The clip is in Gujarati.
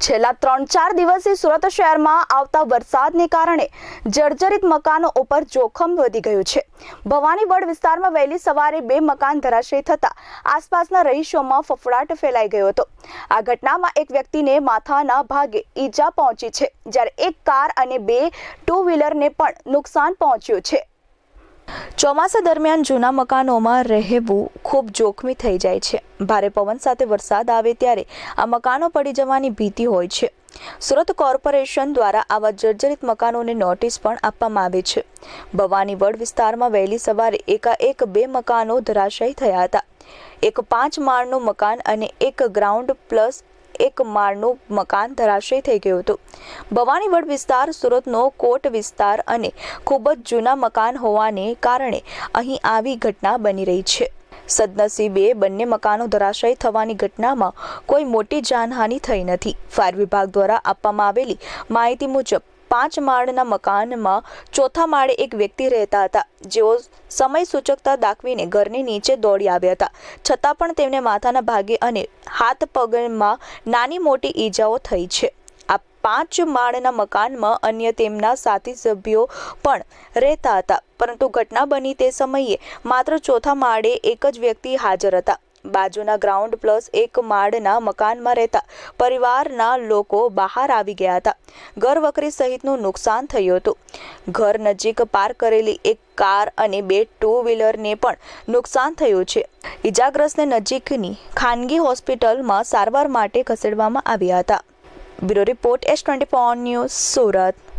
છેલ્લા 3-4 દિવસથી સુરત શહેરમાં આવતા વરસાદને કારણે જર્જરિત મકાનો ઉપર જોખમ વધી ગયું છે। ભવાનીવડ વિસ્તારમાં વહેલી સવારે 2 મકાન ધરાશયી થતા આસપાસના રહીશોમાં ફફડાટ ફેલાઈ ગયો હતો। આ ઘટનામાં એક વ્યક્તિને માથાના ભાગે ઈજા પહોંચી છે, જ્યારે એક કાર અને 2 ટુ વ્હીલરને પણ નુકસાન પહોંચ્યું છે। ચોમાસા દરમિયાન જૂના મકાનોમાં રહેવું ખૂબ જોખમી થઈ જાય છે। ભારે પવન સાથે વરસાદ આવે ત્યારે આ મકાનો પડી જવાની ભીતિ હોય છે। સુરત કોર્પોરેશન દ્વારા આવા જર્જરિત મકાનોને નોટિસ પણ આપવામાં આવે છે। ભવાનીવડ વિસ્તારમાં વહેલી સવારે એકાએક 2 મકાનો ધરાશાયી થયા હતા। એક 5 માળનું મકાન અને એક ગ્રાઉન્ડ પ્લસ 1 માળનું મકાન ધરાશાયી થઈ ગયું હતું। ભવાનીવડ વિસ્તાર સુરતનો કોટ વિસ્તાર અને ખૂબ જ જૂના મકાન હોવાને કારણે અહીં આવી ઘટના બની રહી છે। સદનસીબે બંને મકાનો ધરાશાયી થવાની ઘટનામાં કોઈ મોટી જાનહાનિ થઈ નથી। ફાયર વિભાગ દ્વારા આપવામાં આવેલી માહિતી મુજબ 5 માળના મકાનમાં ચોથા માળે એક વ્યક્તિ રહેતા હતા, જેઓ સમય સૂચકતા દાખવીને ઘરની નીચે દોડી આવ્યા હતા, છતાં પણ તેમને માથાના ભાગે અને હાથ પગમાં નાની મોટી ઈજાઓ થઈ છે। આ 5 માળના મકાનમાં અન્ય તેમના સાથી સભ્યો પણ રહેતા હતા, પરંતુ ઘટના બની તે સમયે માત્ર ચોથા માળે એક જ વ્યક્તિ હાજર હતા। બાજુના ગ્રાઉન્ડ પ્લસ 1 માળના મકાનમાં રહેતા પરિવારના લોકો બહાર આવી ગયા હતા। ઘર વખરી સહિતનું નુકસાન થયું હતું। ઘર નજીક પાર્ક કરેલી એક કાર અને 2 ટુ વ્હીલરને પણ નુકસાન થયું છે। ઈજાગ્રસ્તને નજીકની ખાનગી હોસ્પિટલમાં સારવાર માટે ખસેડવામાં આવ્યા હતા। Bureau report S24 news Surat.